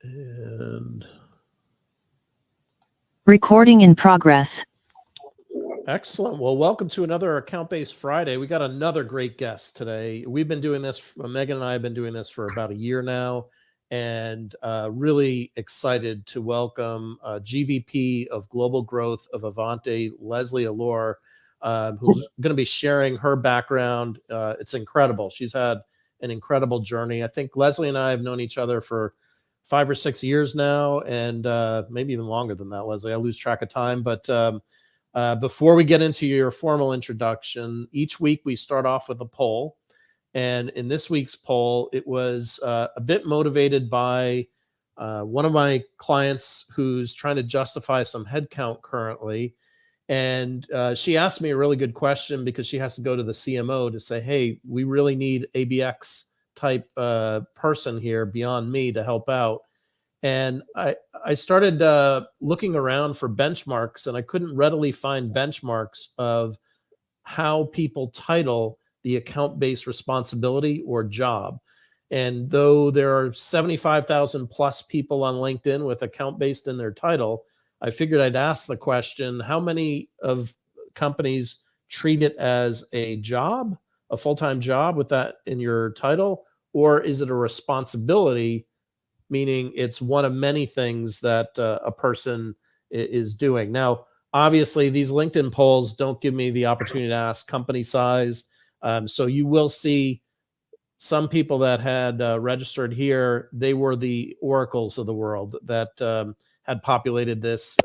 And recording in progress. Excellent. Well, welcome to another Account-Based Friday. We got another great guest today. We've been doing this, Megan and I have been doing this for about a year now, and really excited to welcome GVP of Global Growth of Avante, Leslie Alore, who's going to be sharing her background. It's incredible. She's had an incredible journey. I think Leslie and I have known each other for 5 or 6 years now, and maybe even longer than that, Leslie. I lose track of time, but before we get into your formal introduction, each week we start off with a poll. And in this week's poll, it was a bit motivated by one of my clients who's trying to justify some headcount currently. And she asked me a really good question because she has to go to the CMO to say, hey, we really need ABX type person here beyond me to help out. And I started looking around for benchmarks, and I couldn't readily find benchmarks of how people title the account-based responsibility or job. And though there are 75,000 plus people on LinkedIn with account-based in their title, I figured I'd ask the question, how many of companies treat it as a job, a full-time job with that in your title, or is it a responsibility, meaning it's one of many things that a person is doing? Now, obviously, these LinkedIn polls don't give me the opportunity to ask company size. So you will see some people that had registered here, they were the oracles of the world that had populated this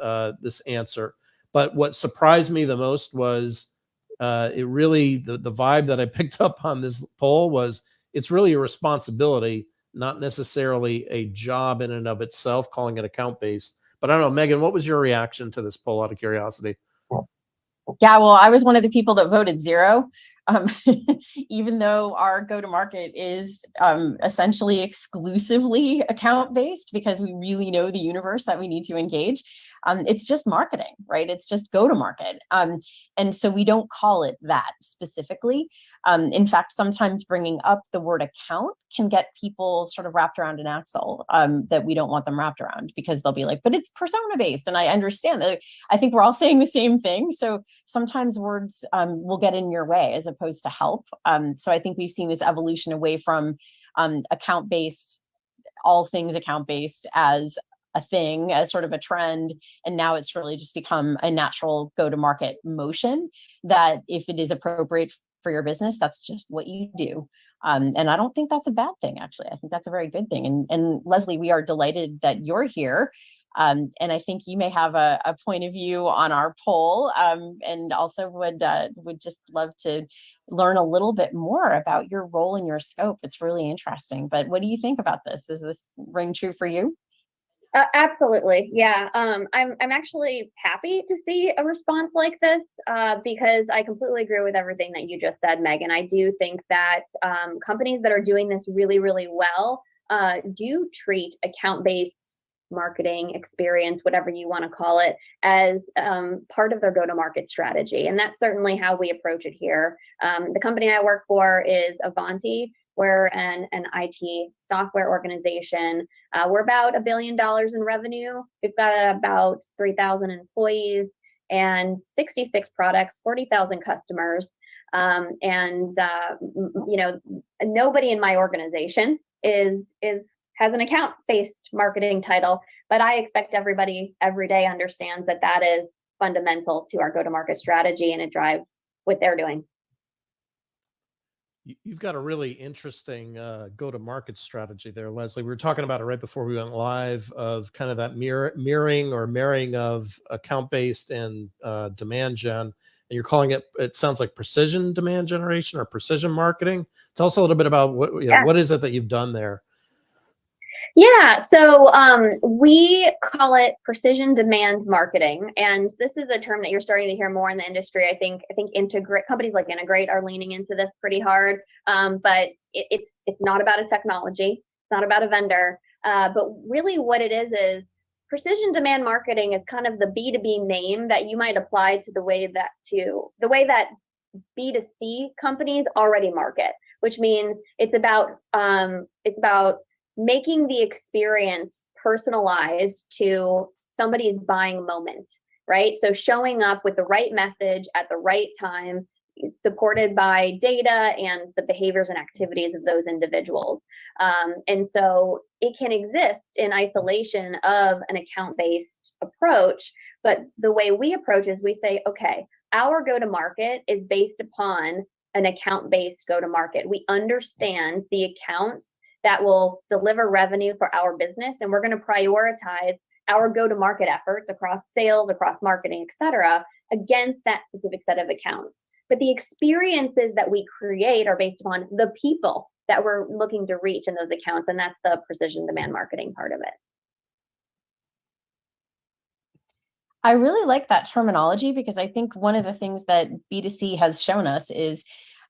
answer. But what surprised me the most was it really, the vibe that I picked up on this poll was it's really a responsibility, not necessarily a job in and of itself, calling it account-based. But I don't know, Megan, what was your reaction to this poll out of curiosity? Yeah, well, I was one of the people that voted 0. Even though our go-to-market is essentially exclusively account-based because we really know the universe that we need to engage. It's just marketing, right? It's just go-to-market. And so we don't call it that specifically. In fact, sometimes bringing up the word account can get people sort of wrapped around an axle that we don't want them wrapped around, because they'll be like, but it's persona-based. And I understand that. I think we're all saying the same thing. So sometimes words will get in your way as opposed to help. So I think we've seen this evolution away from account-based, all things account-based as a thing, as sort of a trend. And now it's really just become a natural go-to-market motion that if it is appropriate for your business, that's just what you do. And I don't think that's a bad thing, actually. I think that's a very good thing. And Leslie, we are delighted that you're here. And I think you may have a point of view on our poll, and also would just love to learn a little bit more about your role and your scope. It's really interesting. But what do you think about this? Does this ring true for you? Absolutely. Yeah. I'm actually happy to see a response like this because I completely agree with everything that you just said, Megan. I do think that companies that are doing this really, really well do treat account-based marketing experience, whatever you want to call it, as part of their go-to-market strategy. And that's certainly how we approach it here. The company I work for is Avante. We're an IT software organization. We're about $1 billion in revenue. We've got about 3,000 employees and 66 products, 40,000 customers. Nobody in my organization has an account-based marketing title, but I expect everybody every day understands that that is fundamental to our go-to-market strategy, and it drives what they're doing. You've got a really interesting go-to-market strategy there, Leslie. We were talking about it right before we went live, of kind of that mirroring or marrying of account-based and demand gen. And you're calling it sounds like precision demand generation or precision marketing. Tell us a little bit about what is it that you've done there? Yeah, so we call it precision demand marketing, and this is a term that you're starting to hear more in the industry. I think companies like Integrate are leaning into this pretty hard, but it's not about a technology, it's not about a vendor, but really what it is precision demand marketing is kind of the B2B name that you might apply to the way that B2C companies already market, which means it's about making the experience personalized to somebody's buying moment, right? So showing up with the right message at the right time, supported by data and the behaviors and activities of those individuals. And so it can exist in isolation of an account-based approach, but the way we approach is we say, okay, our go-to-market is based upon an account-based go-to-market. We understand the accounts that will deliver revenue for our business, and we're going to prioritize our go-to-market efforts across sales, across marketing, et cetera, against that specific set of accounts. But the experiences that we create are based upon the people that we're looking to reach in those accounts, and that's the precision demand marketing part of it. I really like that terminology, because I think one of the things that B2C has shown us is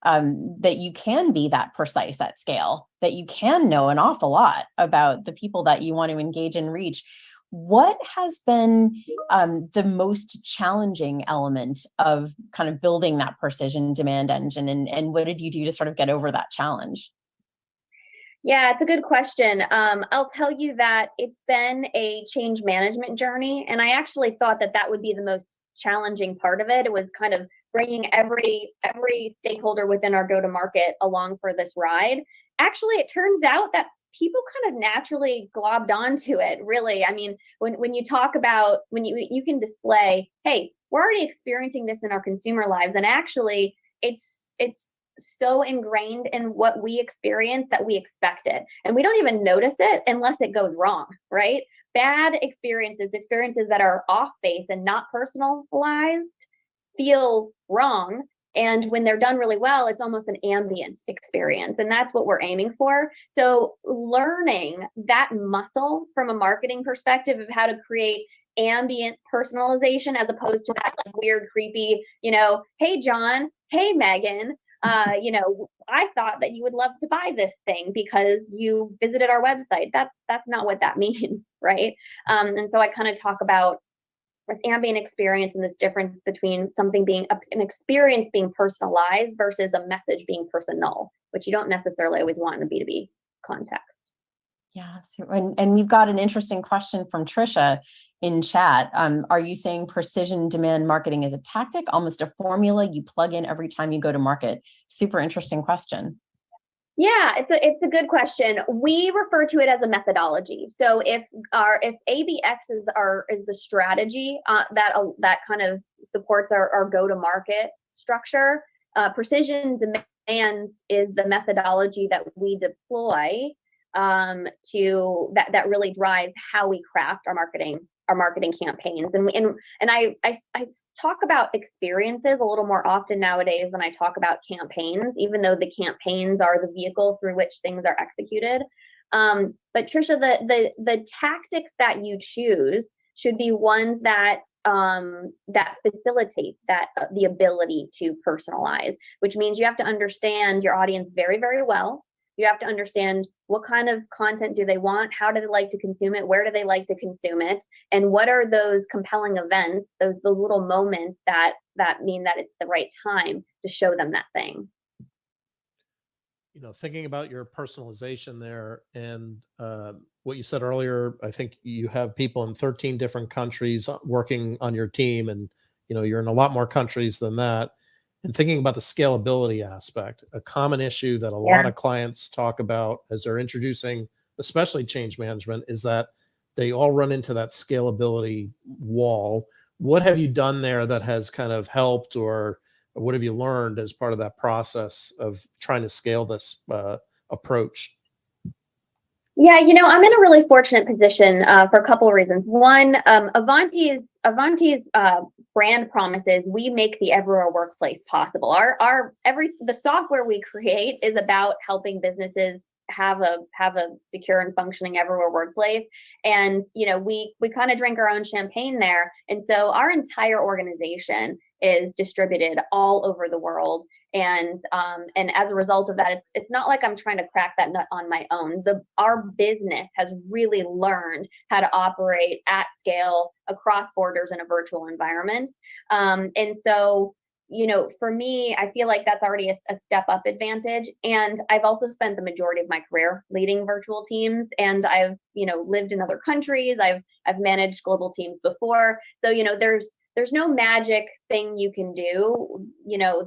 that you can be that precise at scale, that you can know an awful lot about the people that you want to engage and reach. What has been the most challenging element of kind of building that precision demand engine, and what did you do to sort of get over that challenge? Yeah, it's a good question. I'll tell you that it's been a change management journey, and I actually thought that that would be the most challenging part of it. It was kind of bringing every stakeholder within our go-to-market along for this ride. Actually, it turns out that people kind of naturally globbed onto it, really. I mean, when you talk about, when you can display, hey, we're already experiencing this in our consumer lives, and actually it's so ingrained in what we experience that we expect it. And we don't even notice it unless it goes wrong, right? Bad experiences that are off base and not personalized, feel wrong. And when they're done really well, it's almost an ambient experience. And that's what we're aiming for. So learning that muscle from a marketing perspective of how to create ambient personalization, as opposed to that like weird, creepy, hey, John, hey, Megan, I thought that you would love to buy this thing because you visited our website. That's not what that means, right? And so I kind of talk about this ambient experience and this difference between something being an experience being personalized versus a message being personal, which you don't necessarily always want in a B2B context. Yeah, so, and we've got an interesting question from Trisha in chat. Are you saying precision demand marketing is a tactic, almost a formula you plug in every time you go to market? Super interesting question. Yeah, it's a good question. We refer to it as a methodology. So if ABX is the strategy that kind of supports our go-to-market structure, precision demand is the methodology that we deploy that really drives how we craft our marketing campaigns. And I talk about experiences a little more often nowadays than I talk about campaigns, even though the campaigns are the vehicle through which things are executed. But Trisha, the tactics that you choose should be ones that facilitate the ability to personalize, which means you have to understand your audience very, very well. You have to understand what kind of content do they want, how do they like to consume it, where do they like to consume it, and what are those compelling events, those little moments that mean that it's the right time to show them that thing. Thinking about your personalization there and what you said earlier, I think you have people in 13 different countries working on your team, and you're in a lot more countries than that. And thinking about the scalability aspect, a common issue that a lot of clients talk about as they're introducing, especially change management, is that they all run into that scalability wall. What have you done there that has kind of helped, or what have you learned as part of that process of trying to scale this approach? Yeah, I'm in a really fortunate position for a couple of reasons. One, Avanti's brand promises we make the everywhere workplace possible. The software we create is about helping businesses have a secure and functioning everywhere workplace. And we kind of drink our own champagne there. And so our entire organization is distributed all over the world. And as a result of that, it's not like I'm trying to crack that nut on my own. Our business has really learned how to operate at scale across borders in a virtual environment. And so, for me, I feel like that's already a step up advantage. And I've also spent the majority of my career leading virtual teams, and I've, lived in other countries. I've managed global teams before. So, there's no magic thing you can do,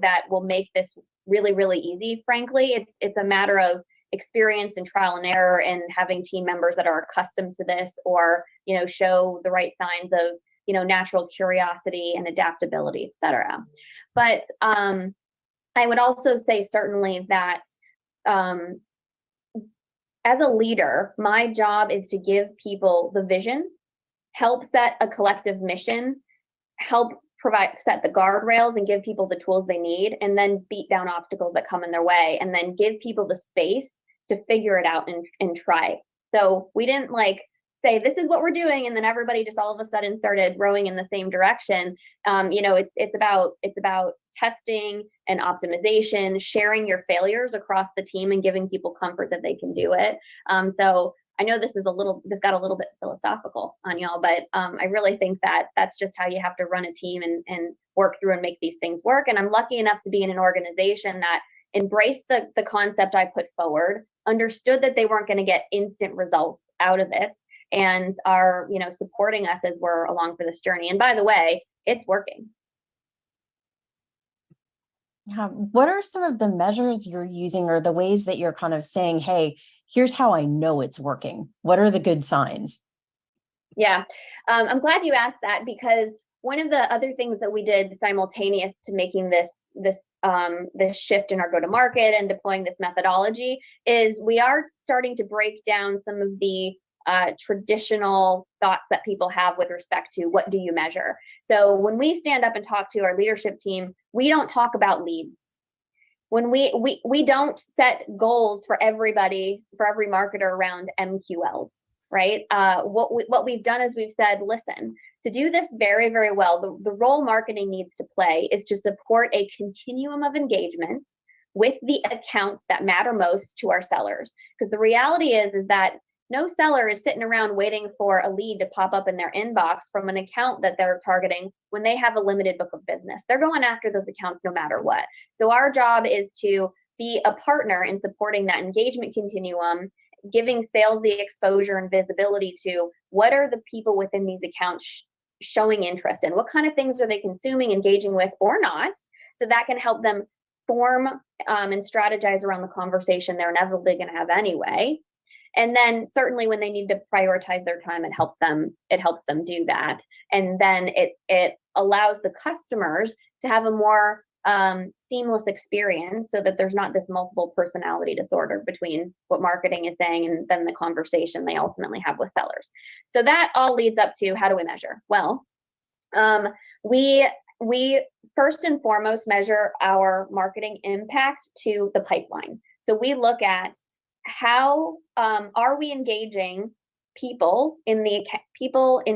that will make this really, really easy. Frankly, it's a matter of experience and trial and error, and having team members that are accustomed to this, or, show the right signs of, natural curiosity and adaptability, et cetera. But I would also say certainly that as a leader, my job is to give people the vision, help set a collective mission, help set the guardrails and give people the tools they need, and then beat down obstacles that come in their way, and then give people the space to figure it out and try. So we didn't say, this is what we're doing, and then everybody just all of a sudden started rowing in the same direction. It's about testing and optimization, sharing your failures across the team, and giving people comfort that they can do it. So I know this got a little bit philosophical on y'all, but I really think that that's just how you have to run a team and work through and make these things work. And I'm lucky enough to be in an organization that embraced the concept I put forward, understood that they weren't going to get instant results out of it, and are, supporting us as we're along for this journey. And by the way, it's working. Yeah. What are some of the measures you're using, or the ways that you're kind of saying, hey, here's how I know it's working? What are the good signs? Yeah, I'm glad you asked that, because one of the other things that we did simultaneous to making this shift in our go-to-market and deploying this methodology is we are starting to break down some of the traditional thoughts that people have with respect to what do you measure. So when we stand up and talk to our leadership team, we don't talk about leads. When we don't set goals for everybody, for every marketer around MQLs, right? What we've done is we've said, listen, to do this very, very well, the role marketing needs to play is to support a continuum of engagement with the accounts that matter most to our sellers. Because the reality is that no seller is sitting around waiting for a lead to pop up in their inbox from an account that they're targeting when they have a limited book of business. They're going after those accounts no matter what. So our job is to be a partner in supporting that engagement continuum, giving sales the exposure and visibility to what are the people within these accounts showing interest in, what kind of things are they consuming, engaging with, or not, so that can help them form and strategize around the conversation they're inevitably going to have anyway. And then certainly when they need to prioritize their time, it helps them do that. And then it allows the customers to have a more seamless experience, so that there's not this multiple personality disorder between what marketing is saying and then the conversation they ultimately have with sellers. So that all leads up to, how do we measure? Well, we first and foremost measure our marketing impact to the pipeline. So we look at how are we engaging people in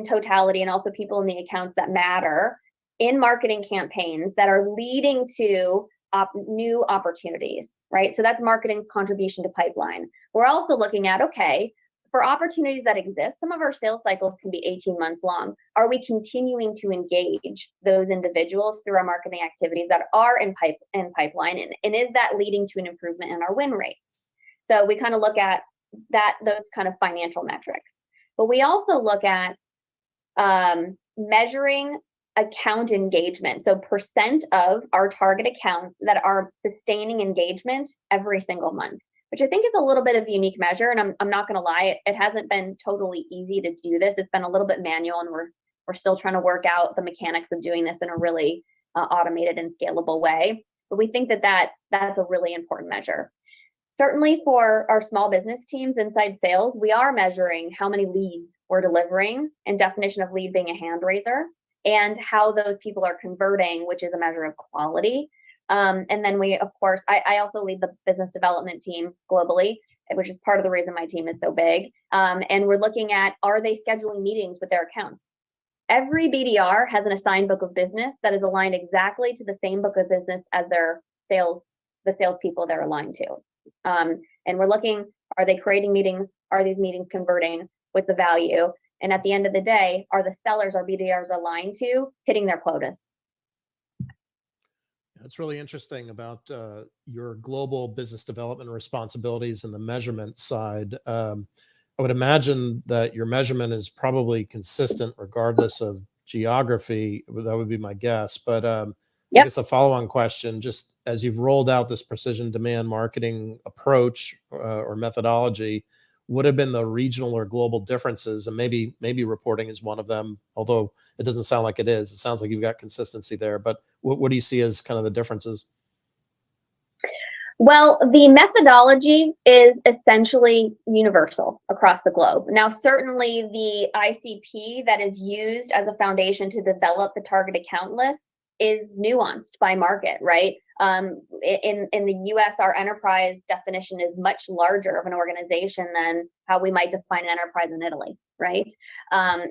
totality, and also people in the accounts that matter, in marketing campaigns that are leading to new opportunities, right? So that's marketing's contribution to pipeline. We're also looking at, okay, for opportunities that exist, some of our sales cycles can be 18 months long. Are we continuing to engage those individuals through our marketing activities that are in pipeline? And is that leading to an improvement in our win rates? So we kind of look at those kind of financial metrics. But we also look at measuring account engagement. So percent of our target accounts that are sustaining engagement every single month, which I think is a little bit of a unique measure. And I'm not going to lie, it hasn't been totally easy to do this. It's been a little bit manual, and we're still trying to work out the mechanics of doing this in a really automated and scalable way. But we think that's a really important measure. Certainly for our small business teams inside sales, we are measuring how many leads we're delivering, and definition of lead being a hand raiser, and how those people are converting, which is a measure of quality. And then we, of course, I also lead the business development team globally, which is part of the reason my team is so big. And we're looking at, are they scheduling meetings with their accounts? Every BDR has an assigned book of business that is aligned exactly to the same book of business as the salespeople they're aligned to. And we're looking, are they creating meetings? Are these meetings converting? What's the value? And at the end of the day, are the sellers our BDRs aligned to hitting their quotas? It's really interesting about your global business development responsibilities and the measurement side. I would imagine that your measurement is probably consistent regardless of geography. That would be my guess. But I Yep. guess a follow-on question, just as you've rolled out this precision demand marketing approach or methodology, what have been the regional or global differences? And maybe reporting is one of them, although it doesn't sound like it is. It sounds like you've got consistency there. But what do you see as kind of the differences? Well, the methodology is essentially universal across the globe. Now, certainly the ICP that is used as a foundation to develop the target account list is nuanced by market, right? In the US, our enterprise definition is much larger of an organization than how we might define an enterprise in Italy, right?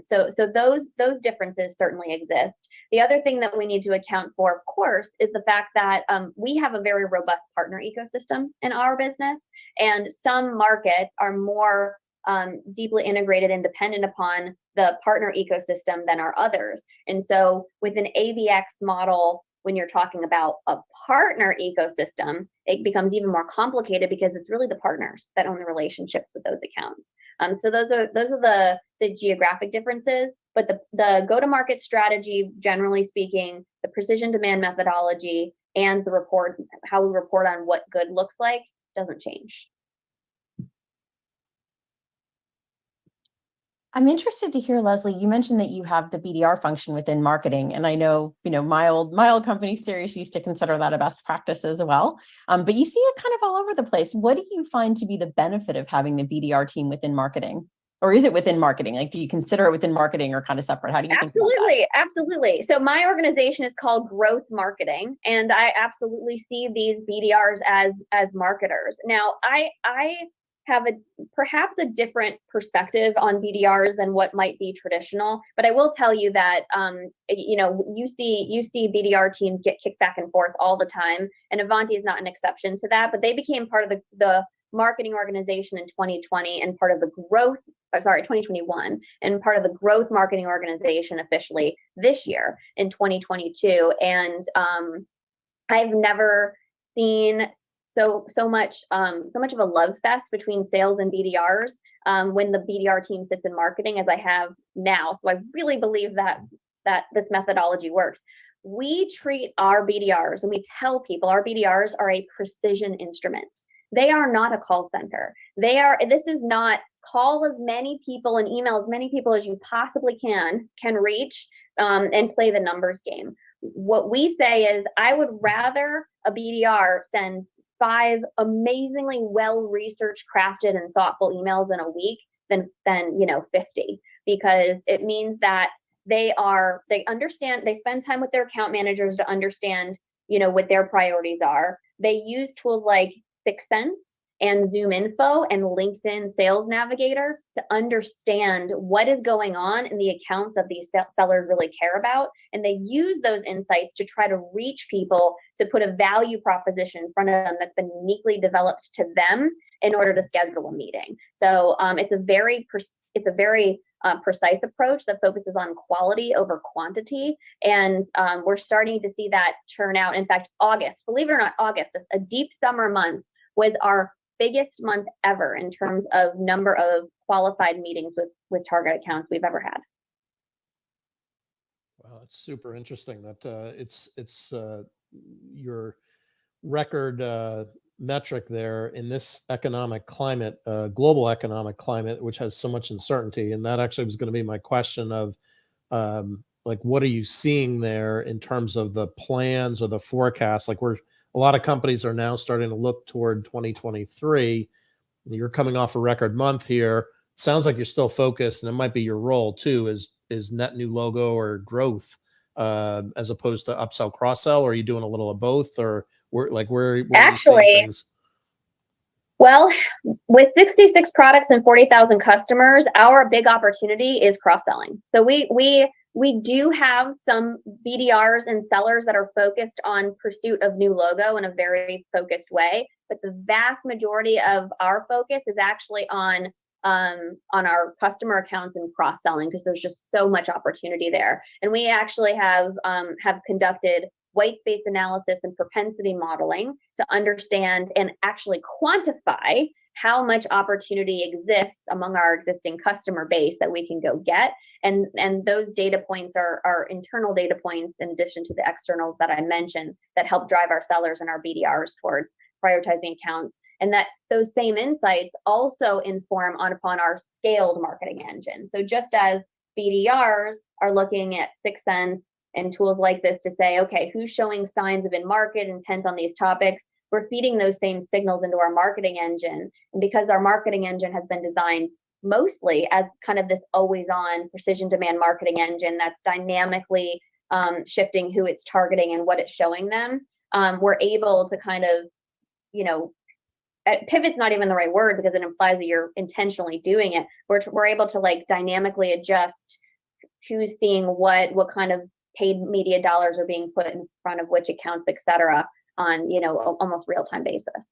So those differences certainly exist. The other thing that we need to account for, of course, is the fact that we have a very robust partner ecosystem in our business, and some markets are more deeply integrated and dependent upon the partner ecosystem than our others. And so with an ABX model, when you're talking about a partner ecosystem, it becomes even more complicated because it's really the partners that own the relationships with those accounts. So those are the geographic differences, but the go-to-market strategy, generally speaking, the precision demand methodology, and the report, how we report on what good looks like, doesn't change. I'm interested to hear, Leslie, you mentioned that you have the BDR function within marketing. And I know, my old company, Sirius, used to consider that a best practice as well. But you see it kind of all over the place. What do you find to be the benefit of having the BDR team within marketing? Or is it within marketing? Like, do you consider it within marketing or kind of separate? How do you think about that? Absolutely. So my organization is called Growth Marketing, and I absolutely see these BDRs as marketers. Now, I have perhaps a different perspective on BDRs than what might be traditional, but I will tell you that you see BDR teams get kicked back and forth all the time, and Avanti is not an exception to that. But they became part of the marketing organization in 2020 and part of the 2021, and part of the growth marketing organization officially this year in 2022. And I've never seen so much of a love fest between sales and BDRs when the BDR team sits in marketing as I have now. So I really believe that this methodology works. We treat our BDRs, and we tell people our BDRs are a precision instrument. They are not a call center. This is not call as many people and email as many people as you possibly can reach and play the numbers game. What we say is, I would rather a BDR send 5 amazingly well-researched, crafted, and thoughtful emails in a week than 50, because it means that they understand, they spend time with their account managers to understand, what their priorities are. They use tools like Sixth Sense and Zoom Info and LinkedIn Sales Navigator to understand what is going on in the accounts that these sellers really care about. And they use those insights to try to reach people, to put a value proposition in front of them that's been uniquely developed to them in order to schedule a meeting. So it's a very precise approach that focuses on quality over quantity. And we're starting to see that churn out. In fact, August, believe it or not, August, a deep summer month, was our biggest month ever in terms of number of qualified meetings with target accounts we've ever had. Wow, it's super interesting that it's your record metric there in this economic climate, global economic climate, which has so much uncertainty. And that actually was going to be my question of what are you seeing there in terms of the plans or the forecast? A lot of companies are now starting to look toward 2023. You're coming off a record month here. Sounds like you're still focused, and it might be your role too, is net new logo or growth as opposed to upsell, cross-sell. Or are you doing a little of both, or where are you seeing things? Well, with 66 products and 40,000 customers, our big opportunity is cross-selling. So we do have some BDRs and sellers that are focused on pursuit of new logo in a very focused way, but the vast majority of our focus is actually on our customer accounts and cross-selling, because there's just so much opportunity there. And we actually have conducted white space analysis and propensity modeling to understand and actually quantify how much opportunity exists among our existing customer base that we can go get. And those data points are internal data points in addition to the externals that I mentioned that help drive our sellers and our BDRs towards prioritizing accounts. And that those same insights also inform upon our scaled marketing engine. So just as BDRs are looking at 6 Sense and tools like this to say, okay, who's showing signs of in-market intent on these topics, we're feeding those same signals into our marketing engine. And because our marketing engine has been designed mostly as kind of this always-on precision demand marketing engine that's dynamically shifting who it's targeting and what it's showing them, we're able to kind of, pivot's not even the right word because it implies that you're intentionally doing it. We're able to like dynamically adjust who's seeing what kind of paid media dollars are being put in front of which accounts, et cetera, on almost real-time basis.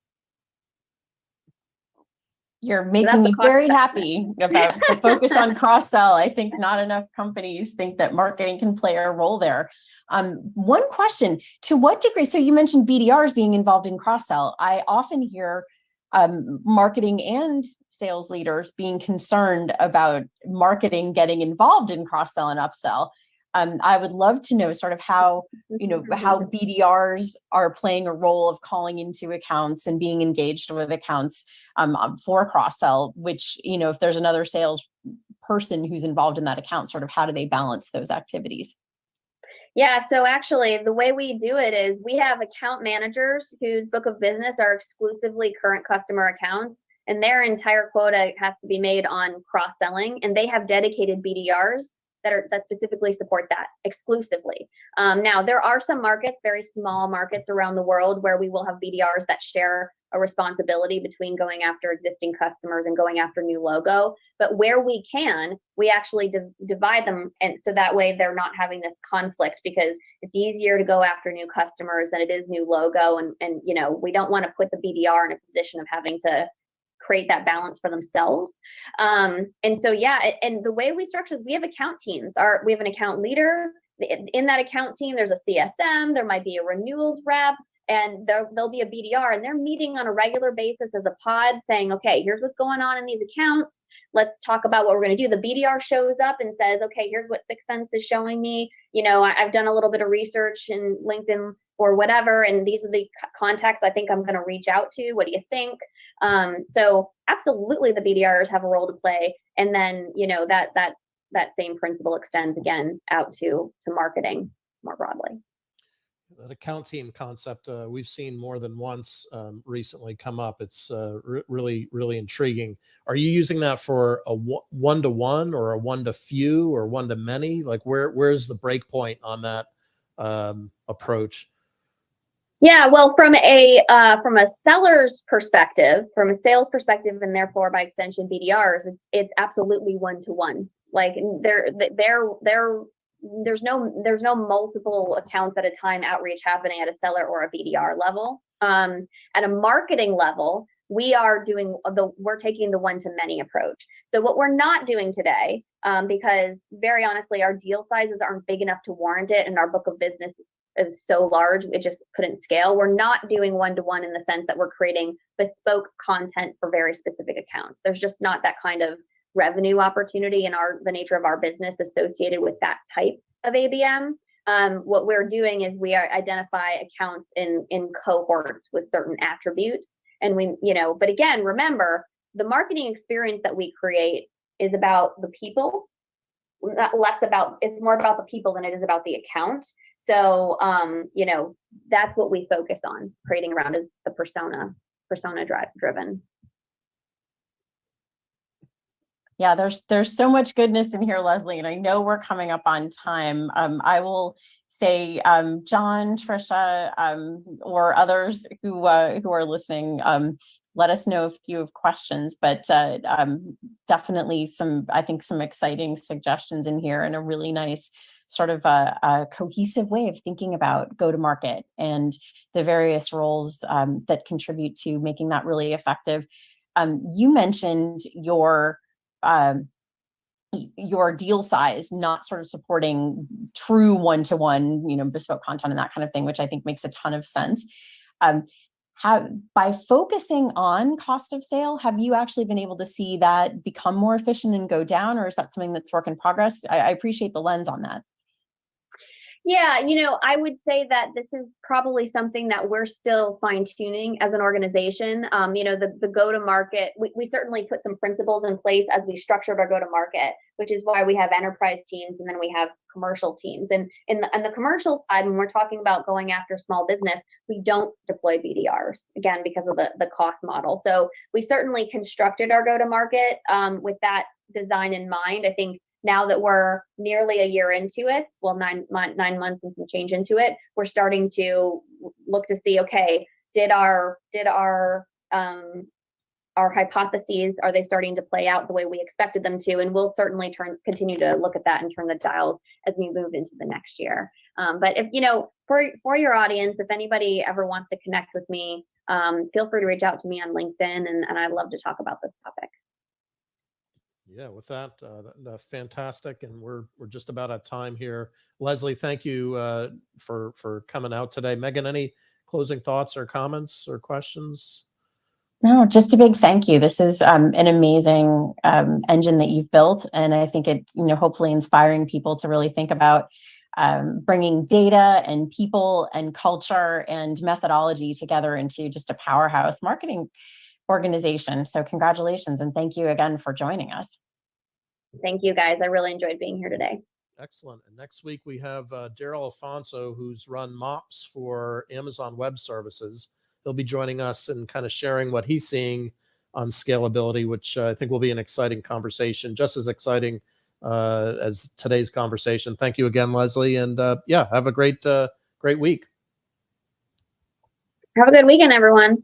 You're making me very happy about the focus on cross-sell. I think not enough companies think that marketing can play a role there. One question, to what degree, so you mentioned BDRs being involved in cross-sell. I often hear marketing and sales leaders being concerned about marketing getting involved in cross-sell and upsell. I would love to know sort of how BDRs are playing a role of calling into accounts and being engaged with accounts for cross-sell, which, if there's another sales person who's involved in that account, sort of how do they balance those activities? Yeah, so actually the way we do it is we have account managers whose book of business are exclusively current customer accounts, and their entire quota has to be made on cross-selling, and they have dedicated BDRs that specifically support that exclusively. Now, there are some markets, very small markets around the world, where we will have BDRs that share a responsibility between going after existing customers and going after new logo. But where we can, we actually divide them, and so that way they're not having this conflict, because it's easier to go after new customers than it is new logo. And we don't want to put the BDR in a position of having to create that balance for themselves. And so, yeah, and the way we structure is we have account teams. We have an account leader. In that account team, there's a CSM, there might be a renewals rep, and there'll be a BDR, and they're meeting on a regular basis as a pod saying, okay, here's what's going on in these accounts. Let's talk about what we're going to do. The BDR shows up and says, okay, here's what 6 Sense is showing me. I've done a little bit of research in LinkedIn or whatever, and these are the contacts I think I'm going to reach out to. What do you think? So absolutely the BDRs have a role to play. And then, that same principle extends again out to marketing more broadly. That account team concept, we've seen more than once recently come up. It's really, really intriguing. Are you using that for a one-to-one or a one-to-few or one-to-many? Like where's the break point on that approach? Yeah, well, from a seller's perspective, from a sales perspective, and therefore by extension BDRs, it's absolutely one-to-one. Like there's no multiple accounts at a time outreach happening at a seller or a BDR level. At a marketing level, we're taking the one-to-many approach. So what we're not doing today, because very honestly, our deal sizes aren't big enough to warrant it, and our book of business is so large, it just couldn't scale. We're not doing one-to-one in the sense that we're creating bespoke content for very specific accounts. There's just not that kind of revenue opportunity in the nature of our business associated with that type of ABM. What we're doing is we identify accounts in cohorts with certain attributes. And but again, remember, the marketing experience that we create is about the people, it's more about the people than it is about the account. So, that's what we focus on creating around, is the persona driven. Yeah, there's so much goodness in here, Leslie, and I know we're coming up on time. I will say, John, Trisha, or others who are listening, let us know if you have questions, but definitely some exciting suggestions in here, and a really nice sort of a cohesive way of thinking about go-to-market and the various roles that contribute to making that really effective. You mentioned your your deal size, not sort of supporting true one-to-one, bespoke content and that kind of thing, which I think makes a ton of sense. By focusing on cost of sale, have you actually been able to see that become more efficient and go down, or is that something that's work in progress? I appreciate the lens on that. Yeah, I would say that this is probably something that we're still fine-tuning as an organization. The go-to-market, we certainly put some principles in place as we structured our go-to-market, which is why we have enterprise teams and then we have commercial teams. And on the commercial side, when we're talking about going after small business, we don't deploy BDRs, again, because of the cost model. So we certainly constructed our go-to-market with that design in mind. I think now that we're nearly a year into it, well, 9 months and some change into it, we're starting to look to see, okay, did our hypotheses, are they starting to play out the way we expected them to? And we'll certainly continue to look at that and turn the dials as we move into the next year. But if, for your audience, if anybody ever wants to connect with me, feel free to reach out to me on LinkedIn, and I'd love to talk about this topic. Yeah, with that, fantastic, and we're just about at time here. Leslie, thank you for coming out today. Megan, any closing thoughts or comments or questions? No, just a big thank you. This is an amazing engine that you've built, and I think it's hopefully inspiring people to really think about bringing data and people and culture and methodology together into just a powerhouse marketing organization. So congratulations, and thank you again for joining us. Thank you, guys. I really enjoyed being here today. Excellent. And next week we have Daryl Alfonso, who's run MOPS for Amazon Web Services. He'll be joining us and kind of sharing what he's seeing on scalability, which I think will be an exciting conversation, just as exciting as today's conversation. Thank you again, Leslie. And have a great week. Have a good weekend, everyone.